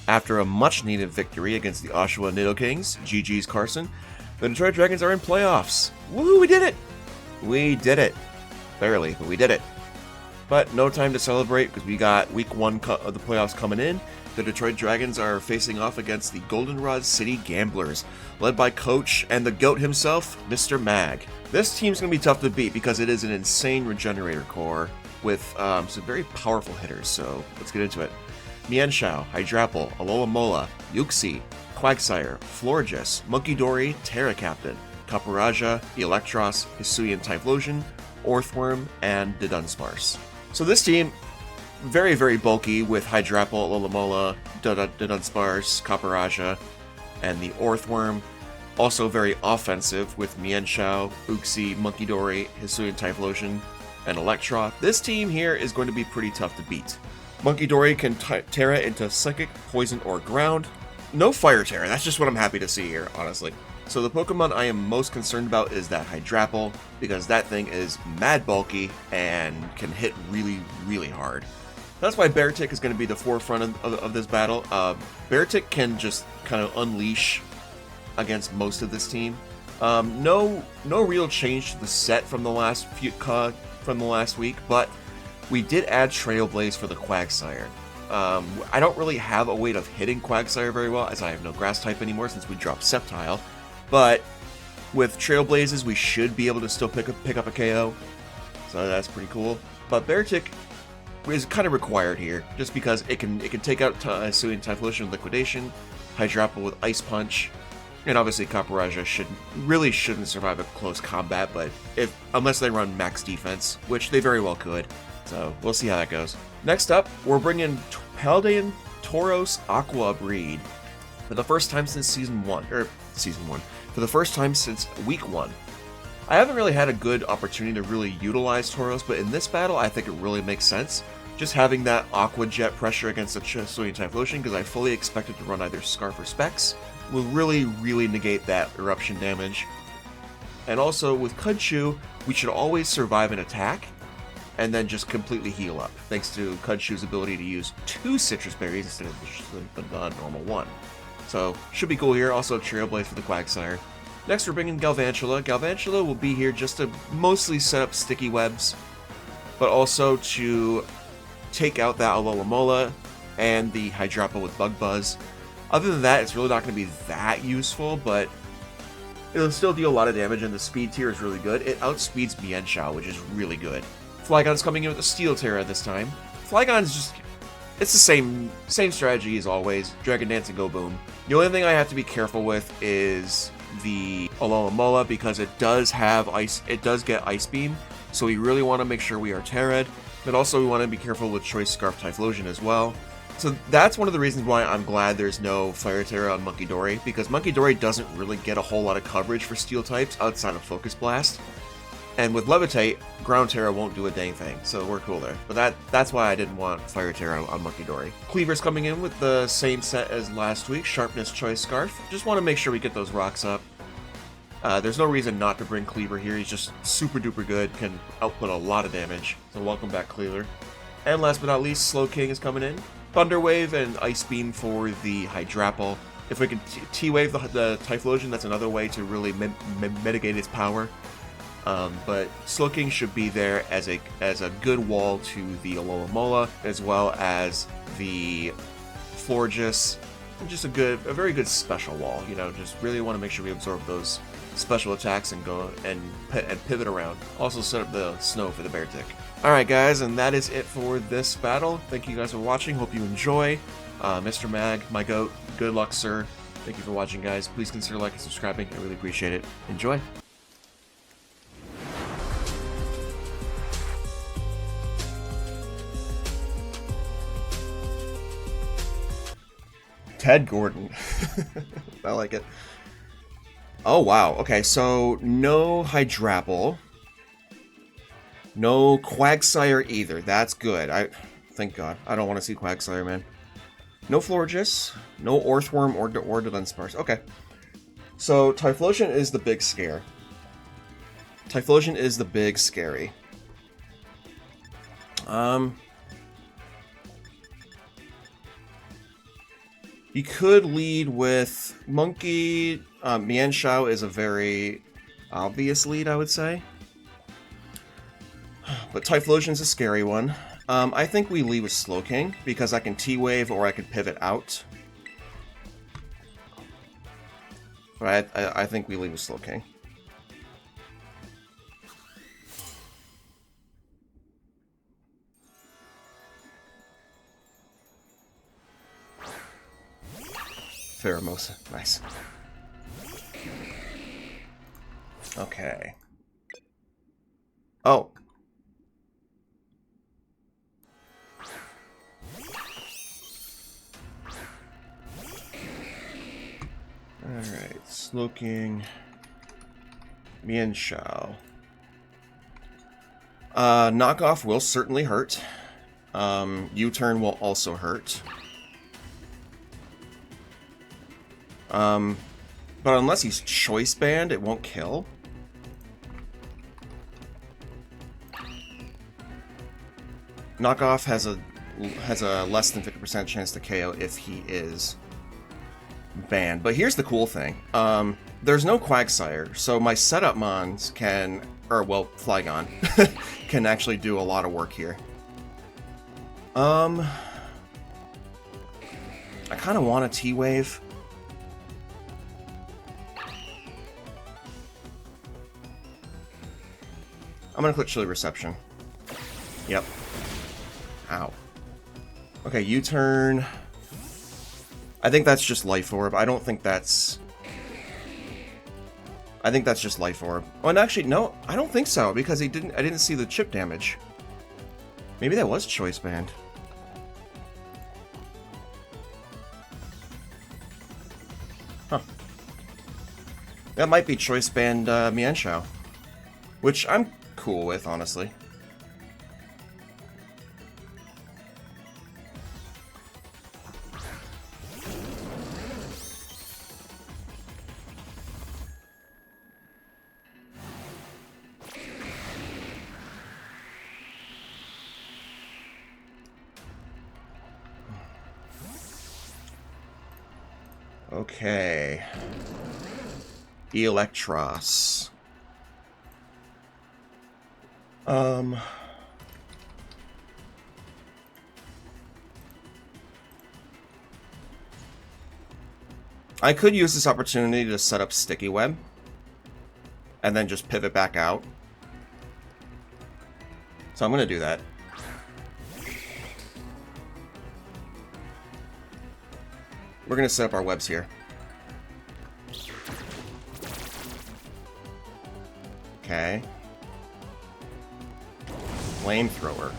After a much-needed victory against the Oshawa Nidokings, GG's Carson, the Detroit Dragons are in playoffs. Woo, we did it! We did it. Barely, but we did it. But no time to celebrate because we got week 1 of the playoffs coming in. The Detroit Dragons are facing off against the Goldenrod City Gamblers, led by Coach and the GOAT himself, Mr. Mag. This team's going to be tough to beat because it is an insane Regenerator core with some very powerful hitters, so let's get into it. Mienshao, Hydrapple, Alomomola, Uxie, Quagsire, Florges, Munkidori, Terra Captain, Copperajah, Eelektross, Hisuian Typhlosion, Orthworm, and the Dunsparce. So this team, very, very bulky with Hydrapple, Alomomola, Dunsparce, Copperajah, and the Orthworm. Also very offensive with Mienshao, Uxie, Munkidori, Hisuian Typhlosion, and Eelektross. This team here is going to be pretty tough to beat. Munkidori can Terra into Psychic, Poison, or Ground. No Fire Terra, that's just what I'm happy to see here, honestly. So the Pokemon I am most concerned about is that Hydrapple, because that thing is mad bulky and can hit really, really hard. That's why Beartic is going to be the forefront of this battle. Beartic can just kind of unleash against most of this team. No real change to the set from the last week, but we did add Trailblaze for the Quagsire. I don't really have a way of hitting Quagsire very well, as I have no Grass type anymore since we dropped Sceptile. But with Trailblazes, we should be able to still pick up a KO, so that's pretty cool. But Beartic is kind of required here, just because it can take out Hisuian Typhlosion with Liquidation, Hydrapple with Ice Punch, and obviously Copperajah shouldn't survive a close combat, but unless they run max defense, which they very well could. So we'll see how that goes. Next up, we're bringing Paldean Tauros-Aqua breed for the first time since season 1. For the first time since week 1. I haven't really had a good opportunity to really utilize Tauros, but in this battle, I think it really makes sense. Just having that Aqua Jet pressure against the Hisuian Typhlosion, because I fully expected to run either Scarf or Specs, will really, really negate that eruption damage. And also, with Kudshu, we should always survive an attack, and then just completely heal up, thanks to Kudshu's ability to use 2 Citrus Berries instead of the normal 1. So, should be cool here. Also, Trailblaze for the Quagsire. Next, we're bringing Galvantula. Galvantula will be here just to mostly set up sticky webs, but also to take out that Alomomola and the Hydrapple with Bug Buzz. Other than that, it's really not going to be that useful, but it'll still deal a lot of damage, and the speed tier is really good. It outspeeds Mienshao, which is really good. Flygon's coming in with a Steel Terra this time. Flygon's just... it's the same strategy as always. Dragon Dance and Go Boom. The only thing I have to be careful with is the Alomomola, because it does have ice. It does get Ice Beam, so we really want to make sure we are Terra'd. But also we want to be careful with Choice Scarf Typhlosion as well. So that's one of the reasons why I'm glad there's no Fire Terra on Munkidori, because Munkidori doesn't really get a whole lot of coverage for Steel types outside of Focus Blast. And with Levitate, Ground Terra won't do a dang thing, so we're cool there. But that's why I didn't want Fire Terra on Munkidori. Kleavor's coming in with the same set as last week, Sharpness, Choice, Scarf. Just want to make sure we get those rocks up. There's no reason not to bring Kleavor here. He's just super duper good, can output a lot of damage. So welcome back, Kleavor. And last but not least, Slowking is coming in. Thunder Wave and Ice Beam for the Hydrapple. If we can T-Wave the Typhlosion, that's another way to really mitigate its power. But Slowking should be there as a good wall to the Alomomola, as well as the Florges. Just a very good special wall. You know, just really want to make sure we absorb those special attacks and go and pivot around. Also set up the snow for the Beartic. Alright guys, and that is it for this battle. Thank you guys for watching. Hope you enjoy. Mr. Mag, my goat, good luck, sir. Thank you for watching, guys. Please consider liking and subscribing. I really appreciate it. Enjoy. Ted Gordon. I like it. Oh, wow. Okay, so no Hydrapple. No Quagsire either. That's good. Thank God. I don't want to see Quagsire, man. No Florges. No Orthworm or Dunsparce. Okay. So Typhlosion is the big scare. Typhlosion is the big scary. You could lead with Monkey. Mienshao is a very obvious lead, I would say. But Typhlosion is a scary one. I think we lead with Slowking, because I can T-Wave or I can pivot out. But I think we lead with Slowking. Pheromosa, nice. Okay. Oh. Alright, Slowking. Mienshao. Knockoff will certainly hurt. U-turn will also hurt. But unless he's choice banned, it won't kill. Knockoff has a less than 50% chance to KO if he is banned. But here's the cool thing. There's no Quagsire, so my setup mons can, or well, Flygon, can actually do a lot of work here. I kind of want a T-Wave. I'm gonna click Chilly Reception. Yep. Ow. Okay, U-turn. I think that's just Life Orb. I don't think that's... I think that's just Life Orb. Oh, and actually, no, I don't think so, because I didn't see the chip damage. Maybe that was choice banned. Huh. That might be choice banned Mienshao. Which I'm cool with, honestly. Okay. Eelektross. I could use this opportunity to set up Sticky Web and then just pivot back out. So I'm going to do that. We're going to set up our webs here. Okay. Flamethrower.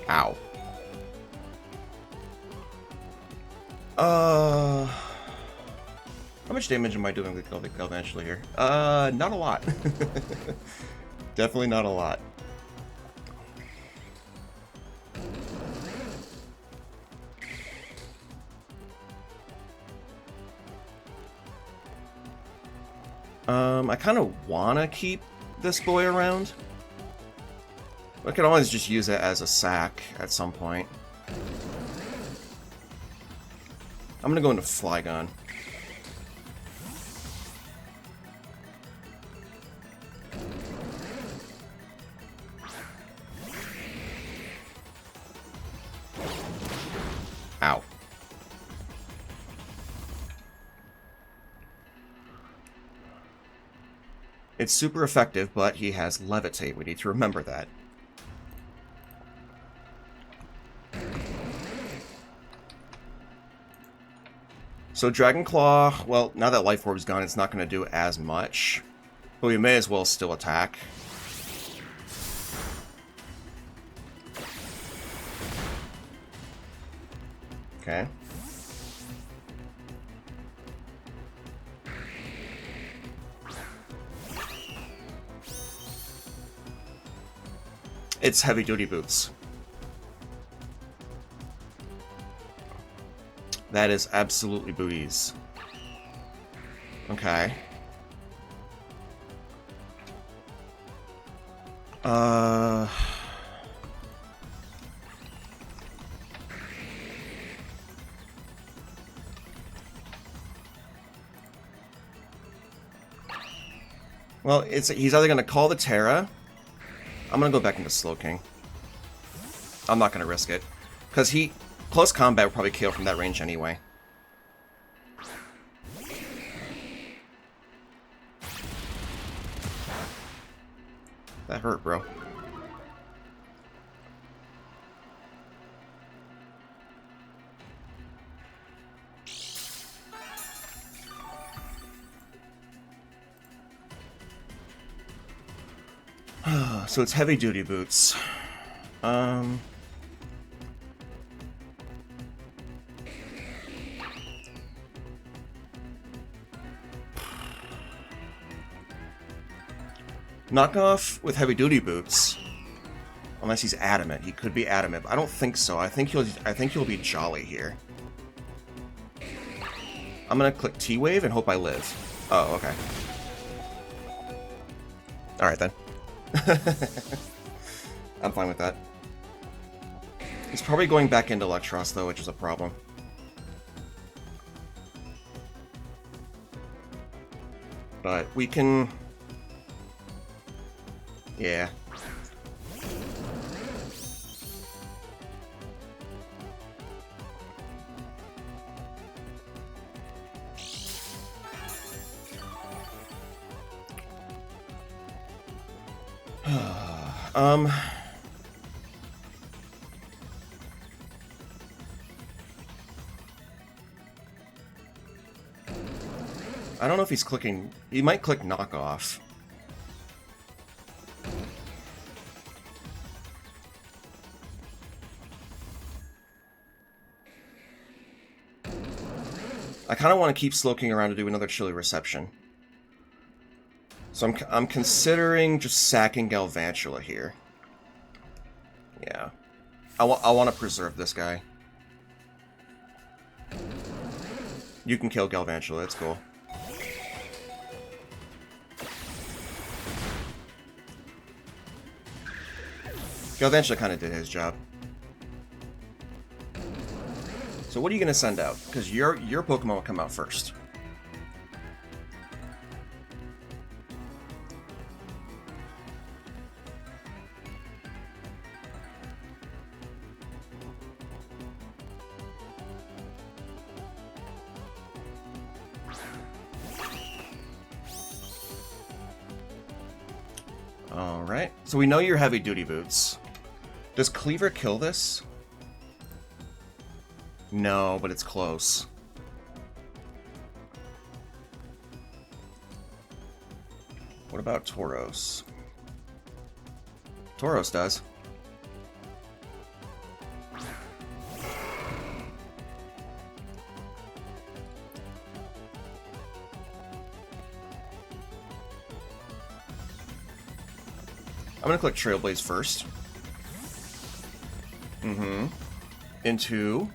Ow. How much damage am I doing with Galvantula here? Not a lot. Definitely not a lot. I kind of want to keep this boy around. I can always just use it as a sack at some point. I'm gonna go into Flygon. Ow. It's super effective, but he has Levitate. We need to remember that. So Dragon Claw, well, now that Life Orb's gone, it's not going to do as much. But we may as well still attack. Okay. It's heavy-duty boots. That is absolutely booties. Okay. Well, he's either going to call the Terra. I'm going to go back into Slowking. I'm not going to risk it. Because close combat would probably KO from that range anyway. That hurt, bro. So it's heavy duty boots. Knockoff with heavy duty boots. Unless he's adamant. He could be adamant, but I don't think so. I think he'll be jolly here. I'm gonna click T-Wave and hope I live. Oh, okay. Alright then. I'm fine with that. He's probably going back into Eelektross though, which is a problem. But we can... Yeah. I don't know if he's clicking... He might click knockoff. I kind of want to keep Slowking around to do another chilly reception. So I'm considering just sacking Galvantula here. Yeah. I want to preserve this guy. You can kill Galvantula, that's cool. Galvantula kind of did his job. So what are you going to send out? Because your Pokemon will come out first. Alright, so we know you're heavy duty boots. Does Kleavor kill this? No, but it's close. What about Tauros? Tauros does. I'm gonna click Trailblaze first. Into...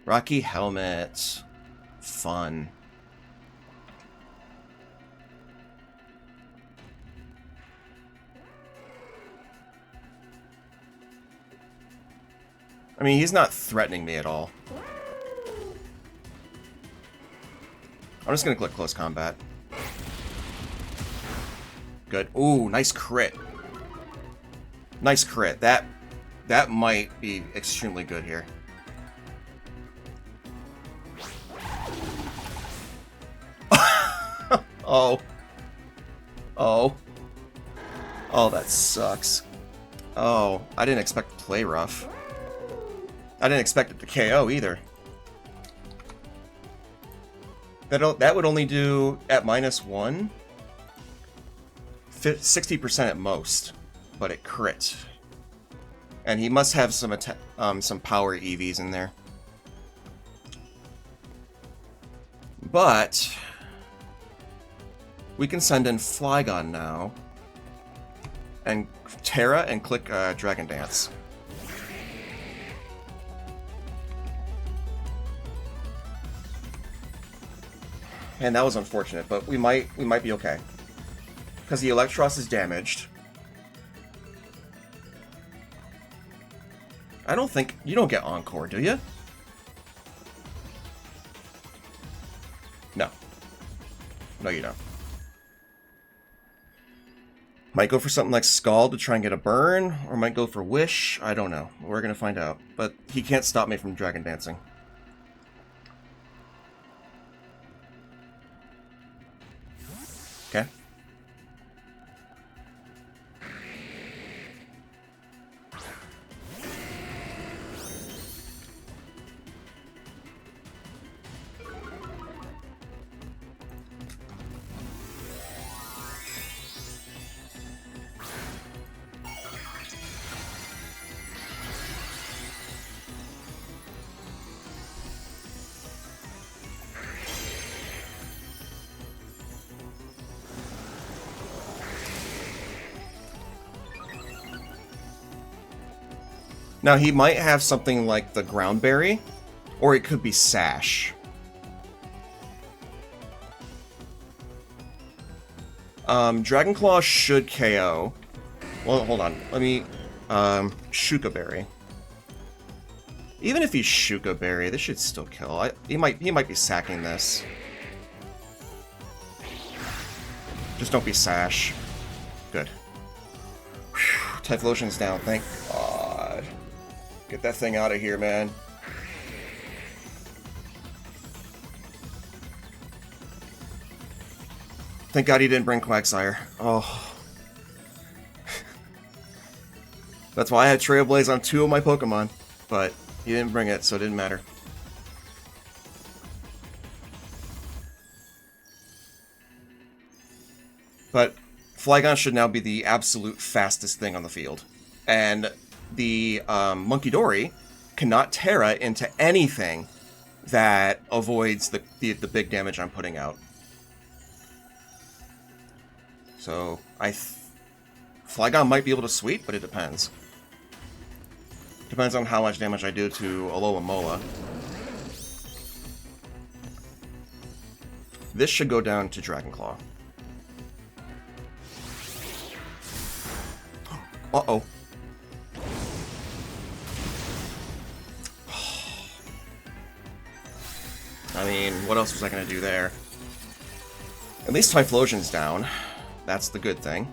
Rocky Helmet. Fun. I mean, he's not threatening me at all. I'm just gonna click close combat. Good. Ooh, nice crit. Nice crit. That might be extremely good here. Oh. Oh. Oh, that sucks. Oh, I didn't expect to play rough. I didn't expect it to KO either. That would only do, at -1, 60% at most, but it crit. And he must have some power EVs in there. But we can send in Flygon now, and Terra, and click Dragon Dance. And that was unfortunate, but we might be okay. Because the Eelektross is damaged. I don't think... You don't get Encore, do you? No. No, you don't. Might go for something like Scald to try and get a burn, or might go for Wish. I don't know. We're gonna find out. But he can't stop me from Dragon Dancing. Okay. Now, he might have something like the Ground Berry, or it could be Sash. Dragon Claw should KO. Well, hold on. Let me... Shuka Berry. Even if he's Shuka Berry, this should still kill. He might be sacking this. Just don't be Sash. Good. Whew, Typhlosion's down, thank God. Get that thing out of here, man. Thank God he didn't bring Quagsire. Oh. That's why I had Trailblaze on 2 of my Pokemon. But he didn't bring it, so it didn't matter. But Flygon should now be the absolute fastest thing on the field. And the Munkidori cannot Terra into anything that avoids the big damage I'm putting out. So Flygon might be able to sweep, but it depends. Depends on how much damage I do to Alomomola. This should go down to Dragon Claw. Uh-oh. I mean, what else was I going to do there? At least Typhlosion's down. That's the good thing.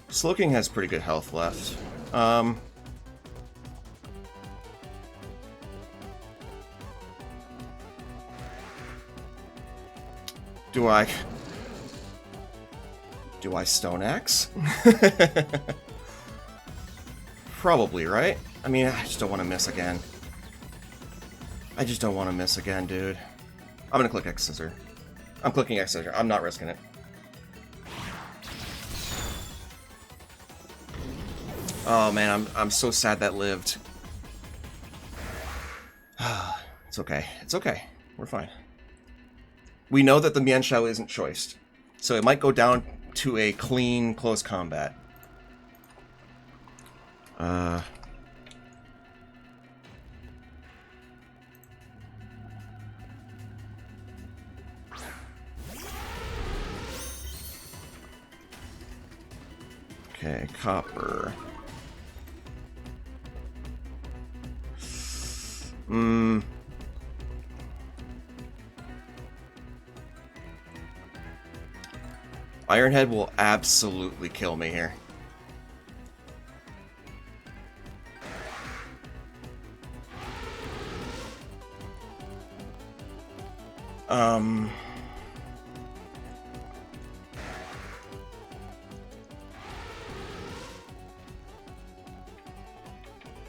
Slowking has pretty good health left. Do I Stone Axe? Probably, right? I mean, I just don't want to miss again. I just don't want to miss again, dude. I'm gonna click X Scissor. I'm clicking X Scissor. I'm not risking it. Oh man, I'm so sad that lived. It's okay. It's okay. We're fine. We know that the Mienshao isn't choiced, so it might go down to a clean close combat. Okay, Copper. Ironhead will absolutely kill me here.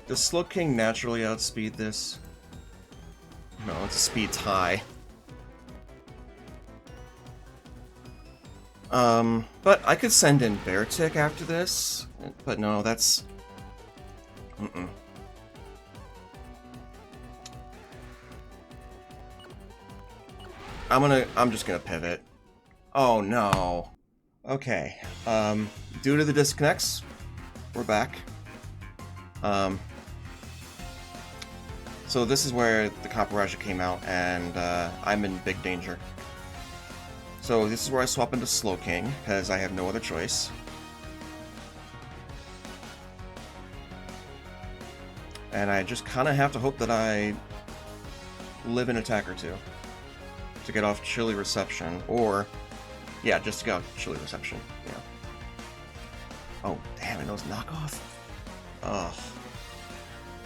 Does Slowking naturally outspeed this? No, it's a speed tie. But I could send in Beartic after this, but no, that's... Mm-mm. I'm just gonna pivot. Oh no. Okay. Due to the disconnects, we're back. So this is where the Copperajah came out, and I'm in big danger. So this is where I swap into Slowking, because I have no other choice. And I just kind of have to hope that I live an attack or two to get off Chilly Reception, or yeah, just to get off Chilly Reception. Yeah. Oh damn, it knows knockoff. Ugh.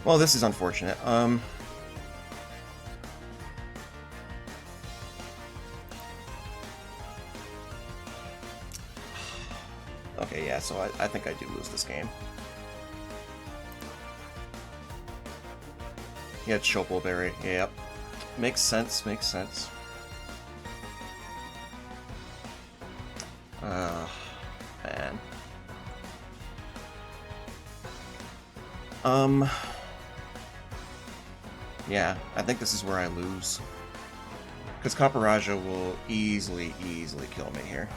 Well, this is unfortunate. Okay, yeah, so I think I do lose this game. Yeah, Chopoberry. Yep. Makes sense, makes sense. Man. Yeah, I think this is where I lose. Because Copperajah will easily kill me here.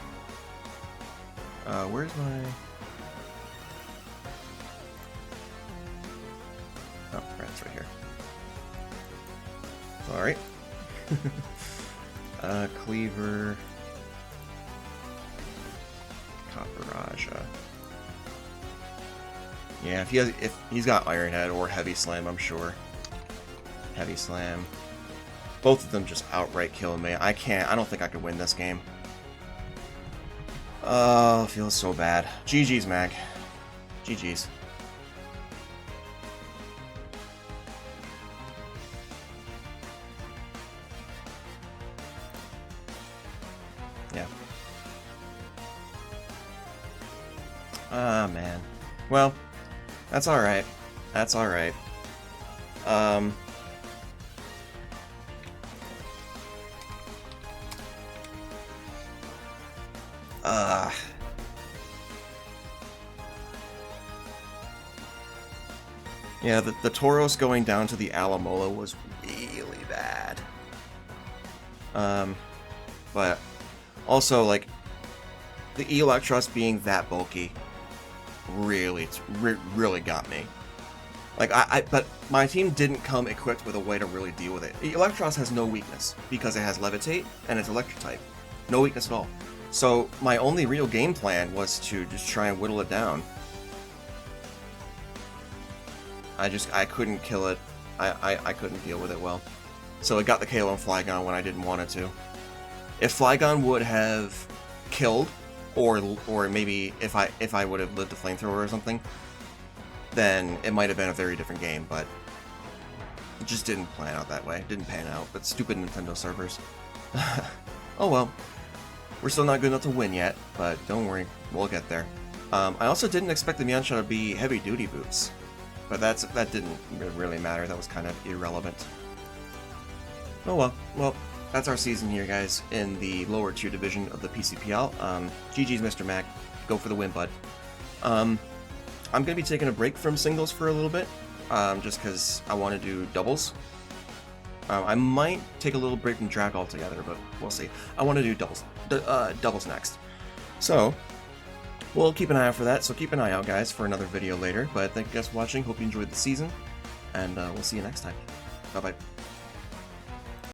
Where's my... Oh, right, it's right here. Alright. Kleavor... Copperajah. Yeah, if he's got Iron Head or Heavy Slam, I'm sure. Heavy Slam. Both of them just outright kill me. I don't think I could win this game. Oh, feels so bad. GG's, Mag. GG's. Yeah. Ah, man. Well, that's alright. That's alright. Yeah, the Tauros going down to the Alomomola was really bad. But also, like, the Eelektross being that bulky really got me. Like, but my team didn't come equipped with a way to really deal with it. Eelektross has no weakness because it has Levitate and it's Electric type. No weakness at all. So my only real game plan was to just try and whittle it down. I couldn't kill it. I couldn't deal with it well. So it got the KO on Flygon when I didn't want it to. If Flygon would have killed, or maybe if I would have lived the Flamethrower or something, then it might have been a very different game, but it just didn't plan out that way. It didn't pan out, but stupid Nintendo servers. Oh well. We're still not good enough to win yet, but don't worry, we'll get there. I also didn't expect the Mienshao to be heavy-duty boots, but that didn't really matter. That was kind of irrelevant. Oh well. Well, that's our season here, guys, in the lower tier division of the PCPL. GG's, Mr. Mac. Go for the win, bud. I'm going to be taking a break from singles for a little bit, just because I want to do doubles. I might take a little break from drag altogether, but we'll see. I want to do doubles next. So, we'll keep an eye out for that, so keep an eye out, guys, for another video later. But thank you guys for watching, hope you enjoyed the season, and we'll see you next time. Bye-bye.